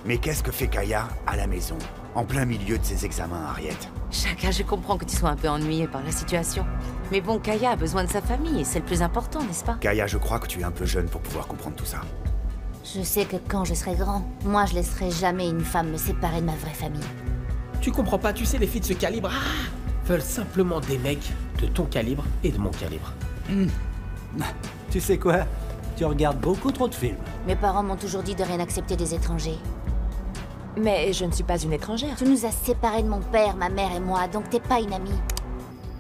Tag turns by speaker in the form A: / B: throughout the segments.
A: Mais qu'est-ce que fait Kaya à la maison, en plein milieu de ses examens, Harriet?
B: Chaka, je comprends que tu sois un peu ennuyé par la situation. Mais bon, Kaya a besoin de sa famille et c'est le plus important, n'est-ce pas?
A: Kaya, je crois que tu es un peu jeune pour pouvoir comprendre tout ça.
C: Je sais que quand je serai grand, moi je laisserai jamais une femme me séparer de ma vraie famille.
D: Tu comprends pas, tu sais, les filles de ce calibre veulent simplement des mecs de ton calibre et de mon calibre.
E: Tu sais quoi? Tu regardes beaucoup trop de films.
C: Mes parents m'ont toujours dit de rien accepter des étrangers.
B: Mais je ne suis pas une étrangère.
C: Tu nous as séparés de mon père, ma mère et moi, donc t'es pas une amie.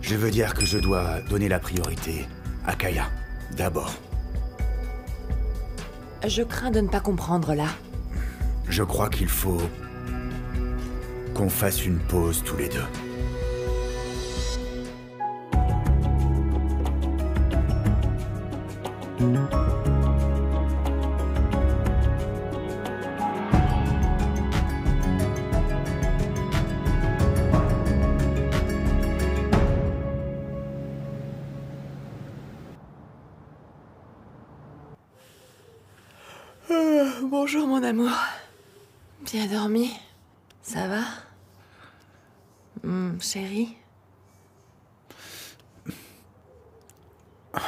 A: Je veux dire que je dois donner la priorité à Kaya, d'abord.
B: Je crains de ne pas comprendre là.
A: Je crois qu'il faut qu'on fasse une pause tous les deux.
B: Bonjour mon amour. Bien dormi? Ça va? Chérie?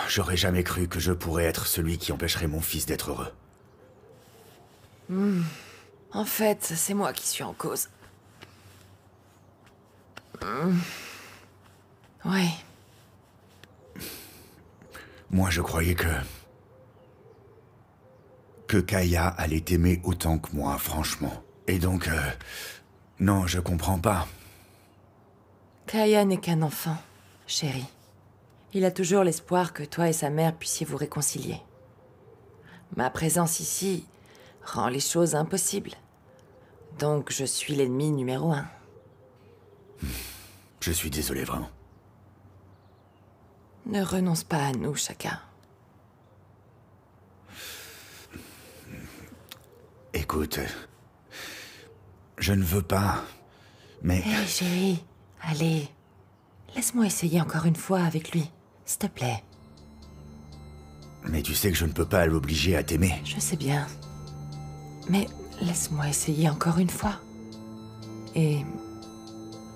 A: J'aurais jamais cru que je pourrais être celui qui empêcherait mon fils d'être heureux.
B: En fait, c'est moi qui suis en cause. Ouais.
A: Moi, je croyais que Kaya allait t'aimer autant que moi, franchement. Et donc, non, je comprends pas.
B: Kaya n'est qu'un enfant, chérie. Il a toujours l'espoir que toi et sa mère puissiez vous réconcilier. Ma présence ici rend les choses impossibles. Donc je suis l'ennemi numéro 1.
A: Je suis désolé, vraiment.
B: Ne renonce pas à nous, Chaka.
A: Écoute, je ne veux pas, mais...
B: Hé, chérie, allez. Laisse-moi essayer encore une fois avec lui, s'il te plaît.
A: Mais tu sais que je ne peux pas l'obliger à t'aimer.
B: Je sais bien. Mais laisse-moi essayer encore une fois. Et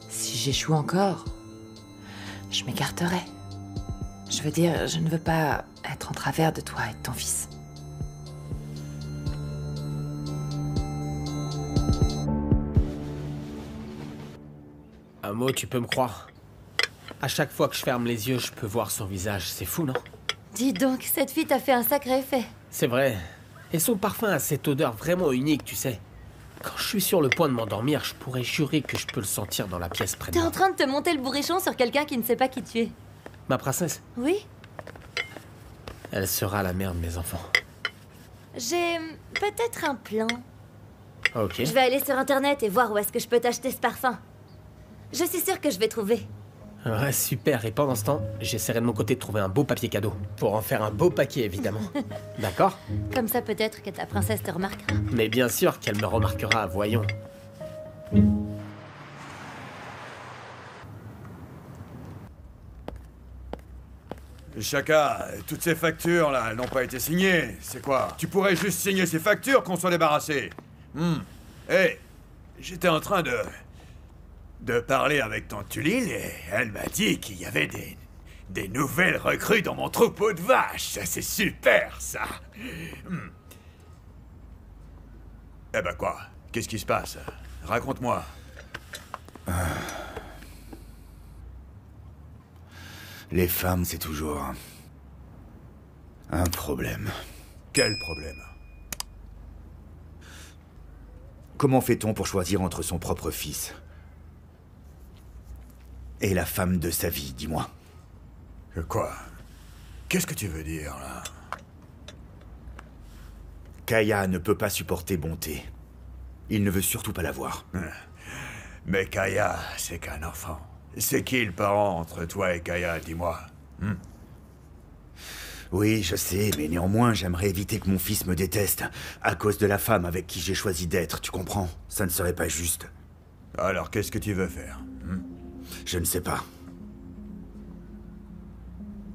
B: si j'échoue encore, je m'écarterai. Je veux dire, je ne veux pas être en travers de toi et de ton fils.
D: Un mot, tu peux me croire. À chaque fois que je ferme les yeux, je peux voir son visage. C'est fou, non?
C: Dis donc, cette fille t'a fait un sacré effet.
D: C'est vrai. Et son parfum a cette odeur vraiment unique, tu sais. Quand je suis sur le point de m'endormir, je pourrais jurer que je peux le sentir dans la pièce près de
C: T'es en
D: moi.
C: train de te monter le bourrichon sur quelqu'un qui ne sait pas qui tu es.
D: Ma princesse,
C: Oui?
D: elle sera la mère de mes enfants.
C: J'ai peut-être un plan.
D: Ok.
C: Je vais aller sur internet et voir où est-ce que je peux t'acheter ce parfum. Je suis sûre que je vais trouver.
D: Ouais, super. Et pendant ce temps, j'essaierai de mon côté de trouver un beau papier cadeau. Pour en faire un beau paquet, évidemment. D'accord?
C: Comme ça, peut-être que ta princesse te remarquera.
D: Mais bien sûr qu'elle me remarquera, voyons.
F: Chaka, toutes ces factures là, elles n'ont pas été signées. C'est quoi? Tu pourrais juste signer ces factures qu'on soit débarrassé. Hé, j'étais en train de parler avec tante Tulile et elle m'a dit qu'il y avait des nouvelles recrues dans mon troupeau de vaches. Ça, c'est super, ça. Eh ben quoi? Qu'est-ce qui se passe? Raconte-moi.
A: Les femmes, c'est toujours un problème.
F: Quel problème?
A: Comment fait-on pour choisir entre son propre fils et la femme de sa vie, dis-moi?
F: Quoi? Qu'est-ce que tu veux dire, là?
A: Kaya ne peut pas supporter Bonté. Il ne veut surtout pas la voir.
F: Mais Kaya, c'est qu'un enfant. C'est qui le parent entre toi et Kaya, dis-moi?
A: Oui, je sais, mais néanmoins, j'aimerais éviter que mon fils me déteste à cause de la femme avec qui j'ai choisi d'être, tu comprends? Ça ne serait pas juste.
F: Alors, qu'est-ce que tu veux faire?
A: Je ne sais pas.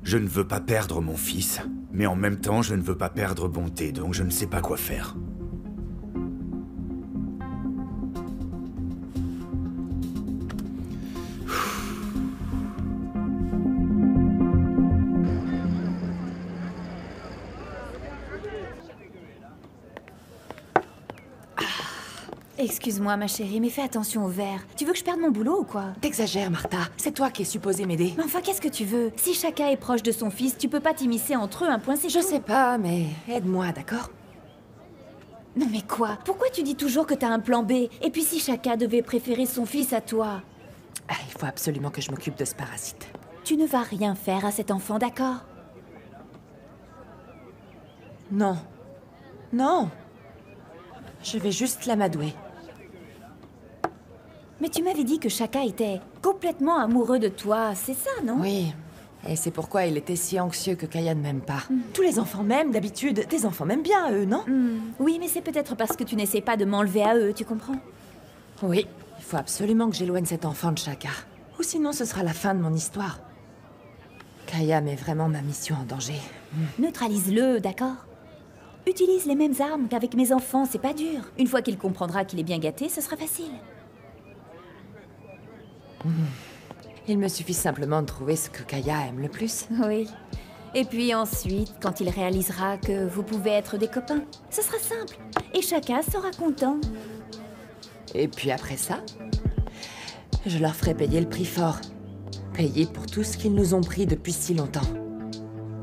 A: Je ne veux pas perdre mon fils, mais en même temps, je ne veux pas perdre Bonté, donc je ne sais pas quoi faire.
G: Excuse-moi, ma chérie, mais fais attention au verre. Tu veux que je perde mon boulot ou quoi?
B: T'exagères, Martha. C'est toi qui es supposée m'aider.
G: Mais enfin, qu'est-ce que tu veux? Si Shaka est proche de son fils, tu peux pas t'immiscer entre eux, un point c'est
B: Je
G: tout.
B: sais pas, mais aide-moi, d'accord?
G: Non mais quoi? Pourquoi tu dis toujours que t'as un plan B? Et puis si Shaka devait préférer son fils à toi?
B: Ah, il faut absolument que je m'occupe de ce parasite.
G: Tu ne vas rien faire à cet enfant, d'accord?
B: Non. Non. Je vais juste l'amadouer.
G: Mais tu m'avais dit que Shaka était complètement amoureux de toi, c'est ça, non?
B: Oui. Et c'est pourquoi il était si anxieux que Kaya ne m'aime pas. Tous les enfants m'aiment d'habitude. Tes enfants m'aiment bien, eux, non?
G: Oui, mais c'est peut-être parce que tu n'essaies pas de m'enlever à eux, tu comprends?
B: Oui. Il faut absolument que j'éloigne cet enfant de Shaka. Ou sinon, ce sera la fin de mon histoire. Kaya met vraiment ma mission en danger.
G: Neutralise-le, d'accord? Utilise les mêmes armes qu'avec mes enfants, c'est pas dur. Une fois qu'il comprendra qu'il est bien gâté, ce sera facile.
B: Il me suffit simplement de trouver ce que Kaya aime le plus.
G: Oui. Et puis ensuite, quand il réalisera que vous pouvez être des copains, ce sera simple. Et Shaka sera content.
B: Et puis après ça, je leur ferai payer le prix fort. Payer pour tout ce qu'ils nous ont pris depuis si longtemps.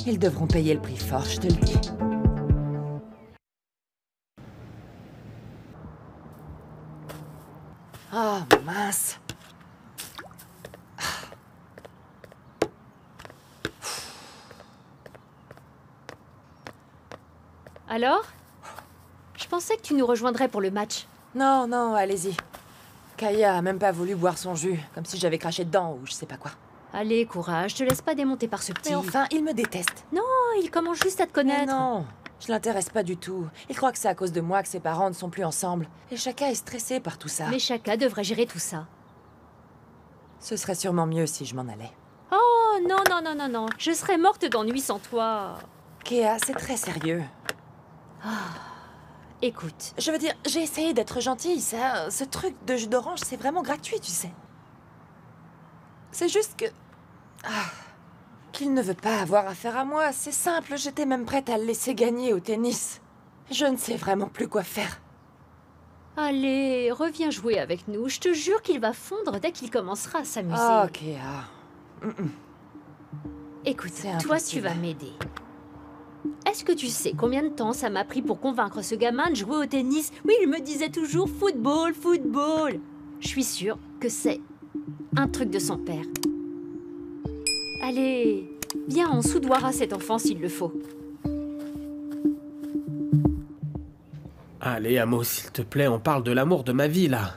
B: Ils devront payer le prix fort, je te le dis. Oh, mince.
H: Alors? Je pensais que tu nous rejoindrais pour le match.
B: Non, non, allez-y. Kaya a même pas voulu boire son jus, comme si j'avais craché dedans ou je sais pas quoi.
H: Allez, courage, te laisse pas démonter par ce petit.
B: Mais enfin, il me déteste.
H: Non, il commence juste à te
B: Mais
H: connaître.
B: non, je l'intéresse pas du tout. Il croit que c'est à cause de moi que ses parents ne sont plus ensemble. Et Shaka est stressé par tout ça.
H: Mais Shaka devrait gérer tout ça.
B: Ce serait sûrement mieux si je m'en allais.
H: Oh, non, non, non, non, non. Je serais morte d'ennui sans toi.
B: Kéa, c'est très sérieux.
H: Écoute,
B: Je veux dire, j'ai essayé d'être gentille, ça. Ce truc de jus d'orange, c'est vraiment gratuit, tu sais. C'est juste que... qu'il ne veut pas avoir affaire à moi, c'est simple, j'étais même prête à le laisser gagner au tennis. Je ne sais vraiment plus quoi faire.
H: allez, reviens jouer avec nous. Je te jure qu'il va fondre dès qu'il commencera à s'amuser.
B: Oh, Kéa.
H: Écoute,
B: c'est
H: toi,
B: impossible.
H: tu vas m'aider. Est-ce que tu sais combien de temps ça m'a pris pour convaincre ce gamin de jouer au tennis? Oui, il me disait toujours football, football. Je suis sûre que c'est un truc de son père. Allez, viens, on soudoiera cet enfant s'il le faut.
D: Allez, Amo, s'il te plaît, on parle de l'amour de ma vie, là.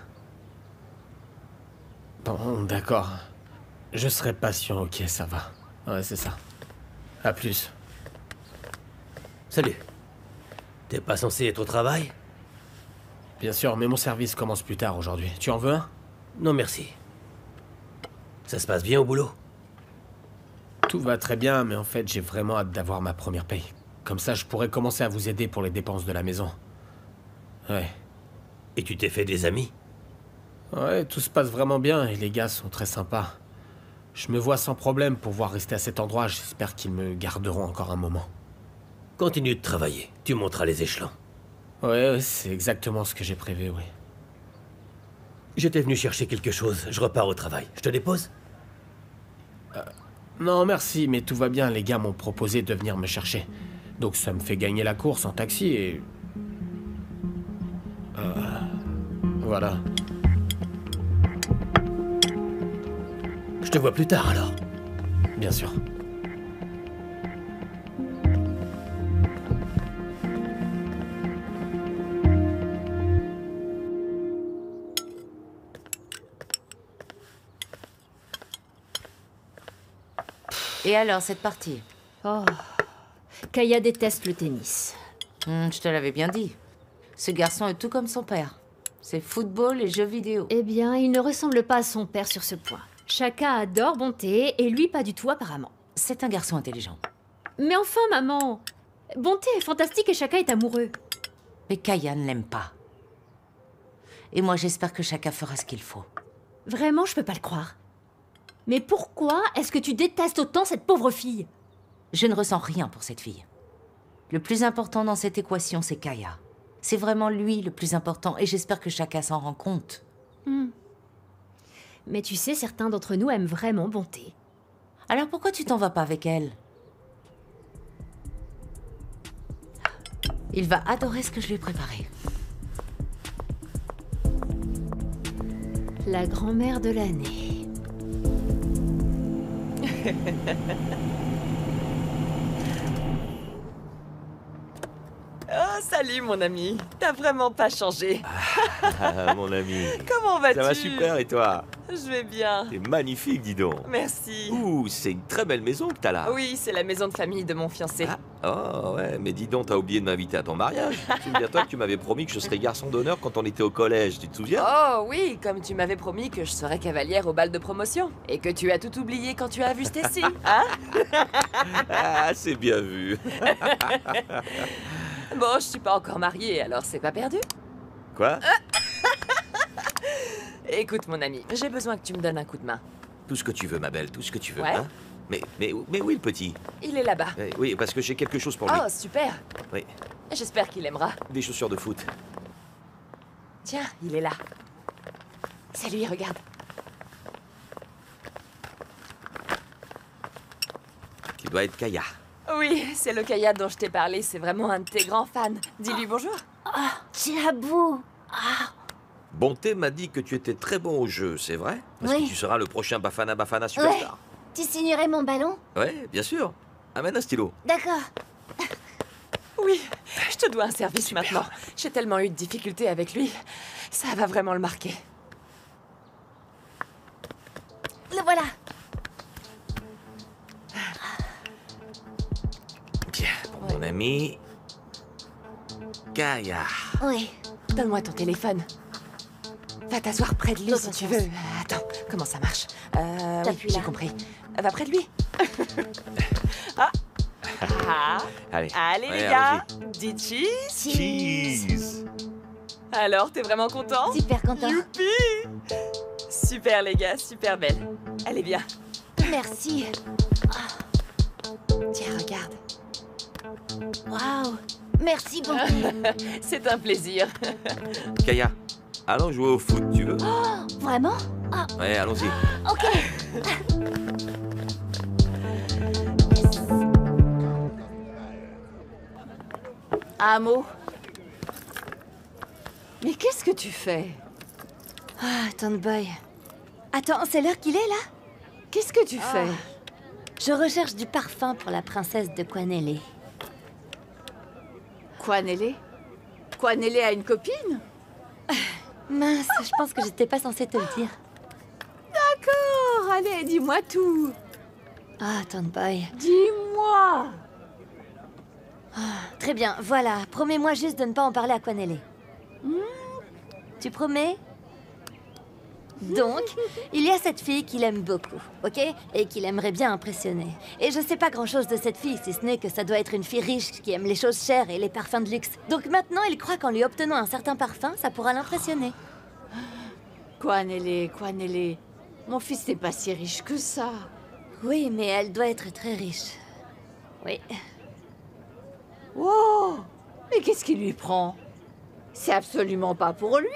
D: Bon, d'accord. Je serai patient, ok, ça va. Ouais, c'est ça. À plus.
I: Salut. T'es pas censé être au travail?
D: Bien sûr, mais mon service commence plus tard aujourd'hui. Tu en veux un?
I: Non, merci. Ça se passe bien au boulot?
D: Tout va très bien, mais en fait, j'ai vraiment hâte d'avoir ma première paye. Comme ça, je pourrais commencer à vous aider pour les dépenses de la maison. Ouais.
I: Et tu t'es fait des amis?
D: Ouais, tout se passe vraiment bien et les gars sont très sympas. Je me vois sans problème pouvoir rester à cet endroit. J'espère qu'ils me garderont encore un moment.
I: Continue de travailler. Tu monteras les échelons.
D: Ouais, c'est exactement ce que j'ai prévu, oui.
I: J'étais venu chercher quelque chose. Je repars au travail. Je te dépose?
D: Non, merci, mais tout va bien. Les gars m'ont proposé de venir me chercher. Donc ça me fait gagner la course en taxi et... voilà.
I: Je te vois plus tard, alors.
D: Bien sûr.
J: Et alors, cette partie?
H: Oh, Kaya déteste le tennis.
J: Je te l'avais bien dit. Ce garçon est tout comme son père. C'est football et jeux vidéo.
H: Eh bien, il ne ressemble pas à son père sur ce point. Shaka adore Bonté, et lui pas du tout apparemment.
J: C'est un garçon intelligent.
H: Mais enfin, maman, Bonté est fantastique et Shaka est amoureux.
J: Mais Kaya ne l'aime pas. Et moi, j'espère que Shaka fera ce qu'il faut.
H: Vraiment, je peux pas le croire. Mais pourquoi est-ce que tu détestes autant cette pauvre fille?
J: Je ne ressens rien pour cette fille. Le plus important dans cette équation, c'est Kaya. C'est vraiment lui le plus important et j'espère que chacun s'en rend compte.
H: Mais tu sais, certains d'entre nous aiment vraiment Bonté.
J: Alors pourquoi tu t'en vas pas avec elle? Il va adorer ce que je lui ai préparé.
H: La grand-mère de l'année.
B: Oh, salut mon ami. T'as vraiment pas changé.
K: Ah, mon ami.
B: Comment vas-tu?
K: Ça va super et toi?
B: Je vais bien.
K: T'es magnifique, dis donc.
B: Merci.
K: Ouh, c'est une très belle maison que t'as là.
B: Oui, c'est la maison de famille de mon fiancé.
K: Oh ouais, mais dis donc, t'as oublié de m'inviter à ton mariage. Souviens-toi que tu m'avais promis que je serais garçon d'honneur quand on était au collège, tu te souviens?
B: Oh oui, comme tu m'avais promis que je serais cavalière au bal de promotion. Et que tu as tout oublié quand tu as vu Stacy, hein?
K: Ah, c'est bien vu.
B: Bon, je suis pas encore mariée, alors c'est pas perdu.
K: Quoi?
B: Écoute mon ami, j'ai besoin que tu me donnes un coup de main.
K: Tout ce que tu veux, ma belle, tout ce que tu veux.
B: Ouais.
K: Hein? Mais oui, le petit.
B: Il est là-bas.
K: Oui, parce que j'ai quelque chose pour lui.
B: Oh, super.
K: Oui,
B: J'espère qu'il aimera.
K: des chaussures de foot.
B: Tiens, il est là. C'est lui, regarde.
K: Tu dois être Kaya.
B: Oui, c'est le Kaya dont je t'ai parlé, c'est vraiment un de tes grands fans. Dis-lui bonjour.
C: Djabou.
K: Bonté m'a dit que tu étais très bon au jeu, c'est vrai? Parce
C: Oui.
K: que tu seras le prochain Bafana Superstar.
C: Tu signerais mon ballon?
K: Ouais, bien sûr. Amène un stylo.
C: D'accord.
B: Oui, je te dois un service maintenant. J'ai tellement eu de difficultés avec lui. Ça va vraiment le marquer.
C: Le voilà.
K: Bien, pour mon ami... Kaya.
C: Oui.
B: Donne-moi ton téléphone. Va t'asseoir près de lui
C: Dans
B: si
C: ton
B: tu
C: sens.
B: veux. Attends, comment ça marche? Oui,
C: T'appuies
B: j'ai
C: là.
B: compris. Va près de lui. Ah.
K: Allez.
B: Allez
K: Ouais,
B: les gars,
K: allons-y.
B: dis cheese.
K: Cheese.
B: Alors, t'es vraiment content?
C: Super content.
B: Youpi! Super les gars, super belle. Allez bien.
C: Merci.
B: Tiens, regarde.
C: Waouh. Merci beaucoup.
B: C'est un plaisir.
K: Kaya, allons jouer au foot, tu veux?
C: Vraiment?
K: Ouais, allons-y.
C: Ok.
B: Amo. Mais qu'est-ce que tu fais?
G: Tante Boy. Attends, c'est l'heure qu'il est, là?
B: Qu'est-ce que tu fais?
G: Je recherche du parfum pour la princesse de Quanelle.
B: Quanelle? Quanelle a une copine?
G: Mince, je pense que j'étais pas censée te le dire.
B: D'accord, allez, dis-moi tout.
G: Ah, Tante Boy.
B: Dis-moi.
G: Très bien, voilà. Promets-moi juste de ne pas en parler à Quanelle. Tu promets? Donc, il y a cette fille qu'il aime beaucoup, ok? Et qu'il aimerait bien impressionner. Et je sais pas grand-chose de cette fille, si ce n'est que ça doit être une fille riche qui aime les choses chères et les parfums de luxe. Donc maintenant, il croit qu'en lui obtenant un certain parfum, ça pourra l'impressionner.
B: Quanelle. Mon fils n'est pas si riche que ça.
G: Oui, mais elle doit être très riche. Oui.
B: Oh, mais qu'est-ce qui lui prend? C'est absolument pas pour lui.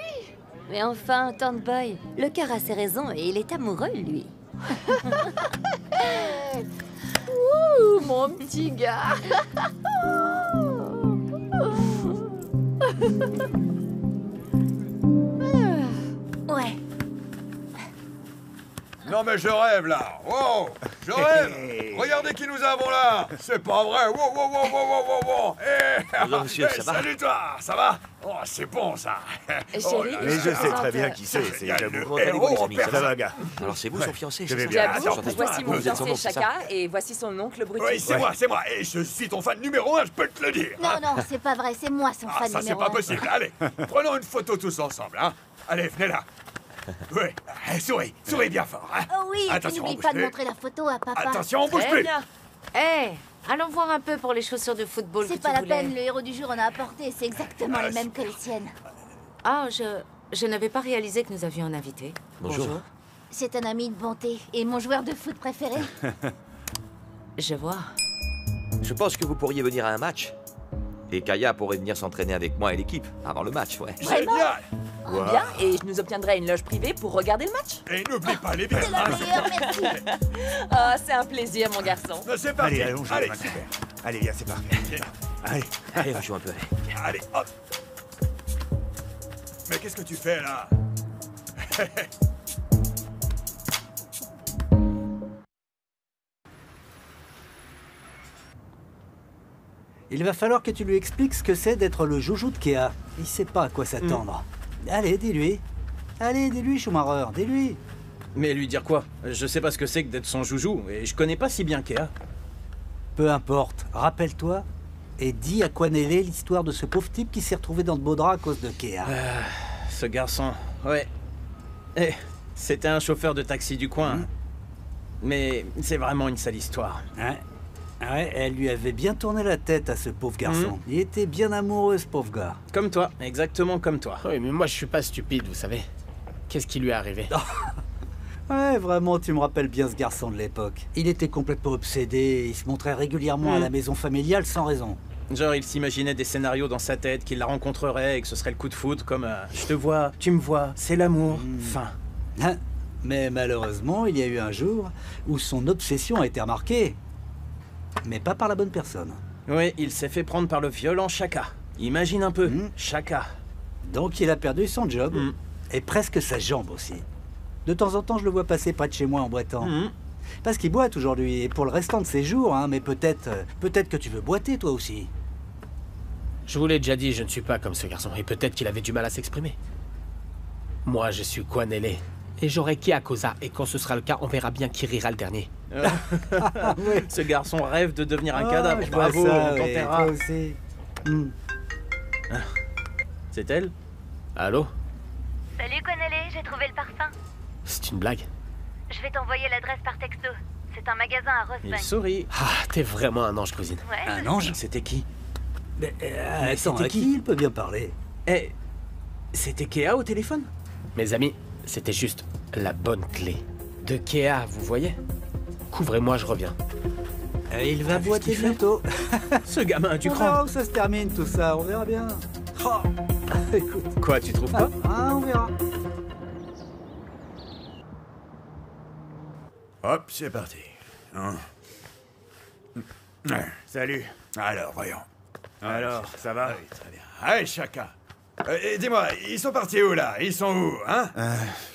G: Mais enfin, Tante Boy, le cœur a ses raisons et il est amoureux, lui.
B: Ouh, mon petit gars.
G: Ouais.
F: Non mais je rêve là. Wow, je rêve. Regardez qui nous avons là. C'est pas vrai. Wow.
K: Bonjour, monsieur, ça va?
F: Salut toi, ça va? Oh, c'est bon ça.
B: Chérie,
A: Mais je sais
B: présente,
A: très bien qui c'est, c'est Jabou.
K: Comment allez-vous, les amis?
A: Ça va, gars?
K: Alors c'est vous son fiancé,
A: Je
K: c'est
A: vais
K: ça?
A: bien.
B: Jabou,
F: Attends,
B: voici mon
K: vous êtes son
B: fiancé
K: nom, c'est ça?
B: Chaka et voici son oncle Brutus.
F: Oui, c'est moi. Et je suis ton fan numéro 1, je peux te le dire.
C: Non, c'est pas vrai, c'est moi son
F: Ah,
C: fan
F: ça c'est
C: numéro
F: pas
C: 1.
F: possible. Allez, prenons une photo tous ensemble, hein. Allez, venez là. Oui, souris bien fort, hein.
C: Oh oui, et puis
F: Attention,
C: n'oublie
F: on
C: pas
F: bouge
C: de
F: plus.
C: montrer la photo à papa.
F: Attention, on bouge
B: Très
F: plus.
B: bien.
J: Hé, allons voir un peu pour les chaussures de football que
C: C'est
J: tu
C: pas la
J: voulais.
C: peine, le héros du jour en a apporté, c'est exactement les mêmes que les siennes.
J: Ah, je n'avais pas réalisé que nous avions un invité.
K: Bonjour.
C: C'est un ami de Bonté et mon joueur de foot préféré.
J: Je vois.
K: Je pense que vous pourriez venir à un match. Et Kaya pourrait venir s'entraîner avec moi et l'équipe, avant le match, ouais.
B: Vraiment?
F: Génial!
B: Oh, bien, et je nous obtiendrai une loge privée pour regarder le match.
F: Et n'oublie pas les bières.
G: C'est la meilleure, merci.
B: Ah, c'est un plaisir, mon garçon.
F: C'est parti.
A: Allez, allons,
F: Allez,
A: super. Allez, viens, c'est parfait. Allez.
K: Allez, on joue un peu, allez.
F: allez, hop. Mais qu'est-ce que tu fais là?
E: Il va falloir que tu lui expliques ce que c'est d'être le joujou de Kea. Il sait pas à quoi s'attendre. Allez, dis-lui. Allez, dis-lui, Schumacher, dis-lui.
L: Mais lui dire quoi? Je sais pas ce que c'est que d'être son joujou, et je connais pas si bien Kea.
E: Peu importe, rappelle-toi et dis à Kwanele l'histoire de ce pauvre type qui s'est retrouvé dans de beaux draps à cause de Kea.
L: Ce garçon, ouais. Eh, c'était un chauffeur de taxi du coin. Mais c'est vraiment une sale histoire.
E: Ouais, elle lui avait bien tourné la tête à ce pauvre garçon. Il était bien amoureux, ce pauvre gars.
L: Comme toi, exactement comme toi.
D: Oui, mais moi je suis pas stupide, vous savez. Qu'est-ce qui lui est arrivé?
E: Ouais, vraiment, tu me rappelles bien ce garçon de l'époque. Il était complètement obsédé, il se montrait régulièrement à la maison familiale sans raison.
L: Genre, il s'imaginait des scénarios dans sa tête, qu'il la rencontrerait et que ce serait le coup de foudre, comme je te vois, tu me vois, c'est l'amour, fin.
E: Mais malheureusement, il y a eu un jour où son obsession a été remarquée. Mais pas par la bonne personne.
L: Oui, il s'est fait prendre par le violent Chaka. Imagine un peu, Chaka.
E: Donc il a perdu son job, et presque sa jambe aussi. De temps en temps, je le vois passer près de chez moi en boitant. Parce qu'il boite aujourd'hui, et pour le restant de ses jours, hein, mais peut-être que tu veux boiter toi aussi.
D: Je vous l'ai déjà dit, je ne suis pas comme ce garçon, et peut-être qu'il avait du mal à s'exprimer. Moi, je suis Kwanele, et j'aurai Keakosa, et quand ce sera le cas, on verra bien qui rira le dernier.
L: Ce garçon rêve de devenir un cadavre. Bravo,
E: ça,
L: on t'enterrera.
E: toi aussi.
L: C'est elle?
D: Allô?
G: Salut Kwanele, j'ai trouvé le parfum.
D: C'est une blague?
G: Je vais t'envoyer l'adresse par texto. C'est un magasin à
L: Il
G: Rosebank.
L: sourit.
D: Ah, t'es vraiment un ange, cousine.
G: Ouais,
E: Un ange?
L: C'était qui?
E: Mais attends,
L: c'était
E: à qui il peut bien parler?
L: Eh, c'était Kea au téléphone?
D: Mes amis, c'était juste la bonne clé. De Kea, vous voyez? Couvrez-moi, je reviens.
E: Il va boiter bientôt.
L: Ce gamin, tu
E: On
L: crois?
E: verra où ça se termine tout ça, on verra bien. Oh. Écoute.
L: Quoi, tu trouves pas?
E: On verra.
F: Hop, c'est parti.
A: Salut.
F: Alors, voyons.
A: Alors, ça va?
F: Oui, très bien. Allez, chacun. Et dis-moi, ils sont partis où, là? Ils sont où, hein?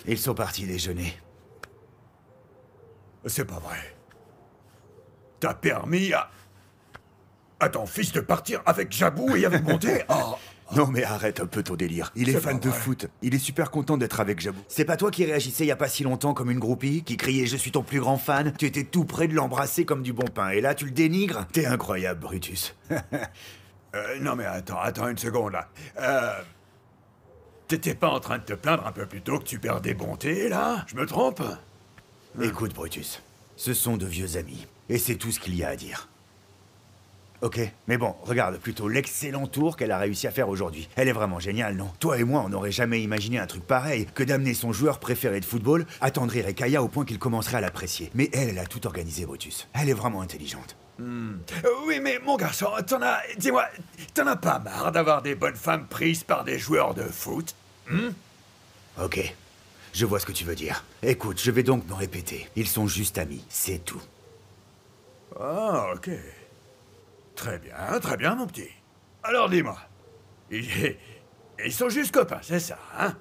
A: Ils sont partis déjeuner.
F: C'est pas vrai. T'as permis à ton fils de partir avec Jabou et avec Monté? Oh.
A: Non mais arrête un peu ton délire. Il est
F: C'est
A: fan
F: pas
A: de
F: vrai.
A: foot. Il est super content d'être avec Jabou. C'est pas toi qui réagissais il y a pas si longtemps comme une groupie? Qui criait « Je suis ton plus grand fan ». Tu étais tout près de l'embrasser comme du bon pain. Et là, tu le dénigres? T'es incroyable, Brutus.
F: Non mais attends une seconde, là. T'étais pas en train de te plaindre un peu plus tôt que tu perdais Bonté, là? Je me trompe?
A: Écoute, Brutus. Ce sont de vieux amis. Et c'est tout ce qu'il y a à dire. Ok, mais bon, regarde plutôt l'excellent tour qu'elle a réussi à faire aujourd'hui. Elle est vraiment géniale, non? Toi et moi, on n'aurait jamais imaginé un truc pareil, que d'amener son joueur préféré de football attendrir Kaya au point qu'il commencerait à l'apprécier. Mais elle a tout organisé, Brutus. Elle est vraiment intelligente.
F: Oui, mais mon garçon, dis-moi, t'en as pas marre d'avoir des bonnes femmes prises par des joueurs de foot?
A: Ok, je vois ce que tu veux dire. Écoute, je vais donc me répéter. Ils sont juste amis, c'est tout.
F: Ah, ok. Très bien, mon petit. Alors dis-moi, ils sont juste copains, c'est ça, hein?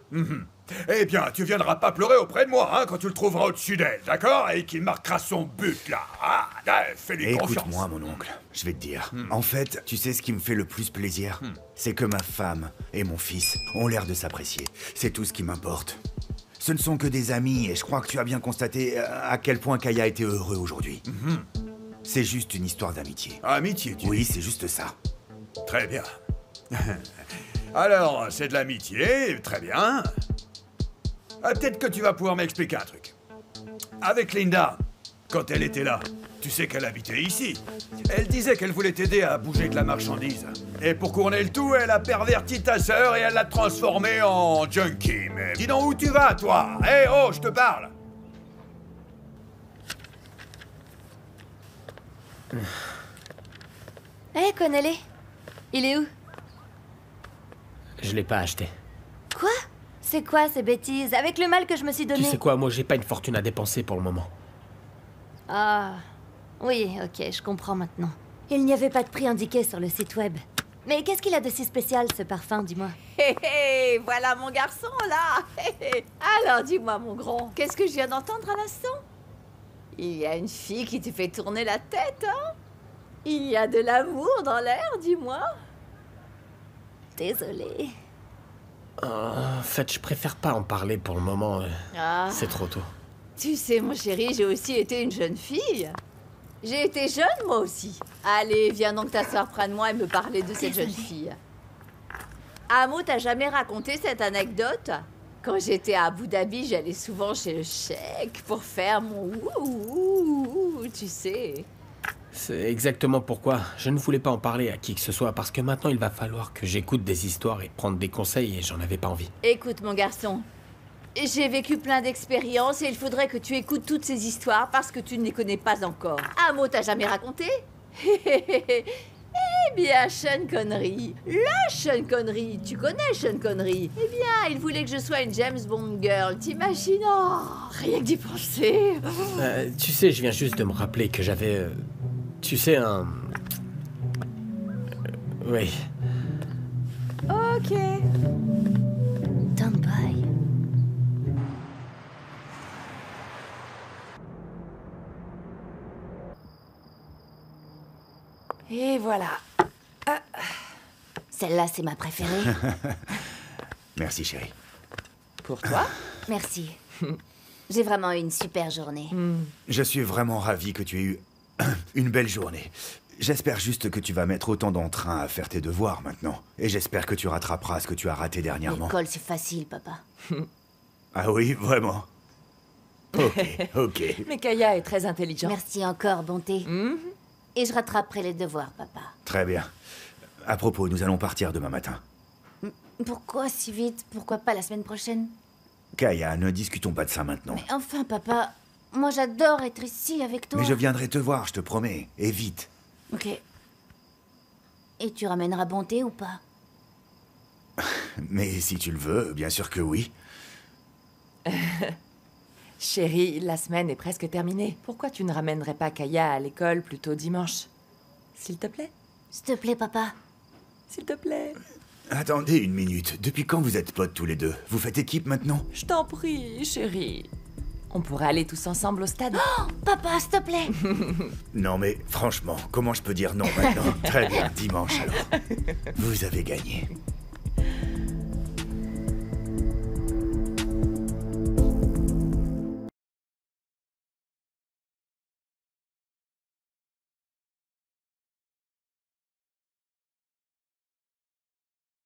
F: Eh bien, tu viendras pas pleurer auprès de moi, hein, quand tu le trouveras au-dessus d'elle, d'accord? Et qu'il marquera son but, là. Ah, fais-lui confiance.
A: Écoute-moi, mon oncle, je vais te dire. En fait, tu sais ce qui me fait le plus plaisir? C'est que ma femme et mon fils ont l'air de s'apprécier. C'est tout ce qui m'importe. Ce ne sont que des amis, et je crois que tu as bien constaté à quel point Kaya était heureux aujourd'hui. C'est juste une histoire d'amitié.
F: Amitié, tu
A: Oui, c'est juste ça.
F: Très bien. Alors, c'est de l'amitié, très bien. Peut-être que tu vas pouvoir m'expliquer un truc. Avec Linda, quand elle était là, tu sais qu'elle habitait ici. Elle disait qu'elle voulait t'aider à bouger de la marchandise. Et pour couronner le tout, elle a perverti ta sœur et elle l'a transformée en junkie. Mais dis donc où tu vas, toi? Eh oh, je te parle.
G: Hé, Kwanele. Il est où?
D: Je l'ai pas acheté.
G: Quoi? C'est quoi ces bêtises? Avec le mal que je me suis donné.
D: Tu sais quoi, moi j'ai pas une fortune à dépenser pour le moment.
G: Ah... Oui, ok, je comprends maintenant. Il n'y avait pas de prix indiqué sur le site web. Mais qu'est-ce qu'il a de si spécial, ce parfum, dis-moi?
M: Hé hé, voilà mon garçon, là. Hé, hé. Alors, dis-moi, mon grand, qu'est-ce que je viens d'entendre à l'instant? Il y a une fille qui te fait tourner la tête, hein? Il y a de l'amour dans l'air, dis-moi.
G: Désolée.
D: En fait, je préfère pas en parler pour le moment.
M: Ah.
D: C'est trop tôt.
M: Tu sais, mon chéri, j'ai aussi été une jeune fille. J'ai été jeune, moi aussi. Allez, viens donc t'asseoir près de moi et me parler de cette jeune fille. Amo, t'as jamais raconté cette anecdote? Quand j'étais à Abu Dhabi, j'allais souvent chez le cheikh pour faire mon ouh, tu sais.
D: C'est exactement pourquoi je ne voulais pas en parler à qui que ce soit, parce que maintenant il va falloir que j'écoute des histoires et prendre des conseils et j'en avais pas envie.
M: Écoute, mon garçon, j'ai vécu plein d'expériences et il faudrait que tu écoutes toutes ces histoires parce que tu ne les connais pas encore. Amo, t'as jamais raconté? Eh bien, Sean Connery, la Sean Connery, tu connais Sean Connery? Eh bien, il voulait que je sois une James Bond girl, t'imagines? Oh, rien que d'y penser.
D: Tu sais, je viens juste de me rappeler que j'avais... tu sais, un... oui.
M: Ok.
G: Don't buy.
B: Et voilà.
G: Celle-là, c'est ma préférée.
A: Merci, chérie.
B: Pour toi?
G: Merci. J'ai vraiment eu une super journée.
A: Je suis vraiment ravi que tu aies eu une belle journée. J'espère juste que tu vas mettre autant d'entrain à faire tes devoirs maintenant. Et j'espère que tu rattraperas ce que tu as raté dernièrement.
G: L'école, c'est facile, papa.
A: Ah oui, vraiment? Ok, ok.
B: Mais Kaya est très intelligente.
G: Merci encore, bonté. Et je rattraperai les devoirs, papa.
A: Très bien. À propos, nous allons partir demain matin.
G: Pourquoi si vite? Pourquoi pas la semaine prochaine?
A: Kaya, ne discutons pas de ça maintenant.
G: Mais enfin, papa, moi j'adore être ici avec toi.
A: Mais je viendrai te voir, je te promets. Et vite.
G: Ok. Et tu ramèneras bonté ou pas?
A: Mais si tu le veux, bien sûr que oui.
B: Chérie, la semaine est presque terminée. Pourquoi tu ne ramènerais pas Kaya à l'école plutôt dimanche? S'il te plaît?
G: S'il te plaît, papa.
B: S'il te plaît.
A: Attendez une minute. Depuis quand vous êtes potes tous les deux? Vous faites équipe maintenant?
B: Je t'en prie, chérie. On pourrait aller tous ensemble au stade.
G: Oh, papa, s'il te plaît.
A: Non mais, franchement, comment je peux dire non maintenant? Très bien, dimanche alors. Vous avez gagné.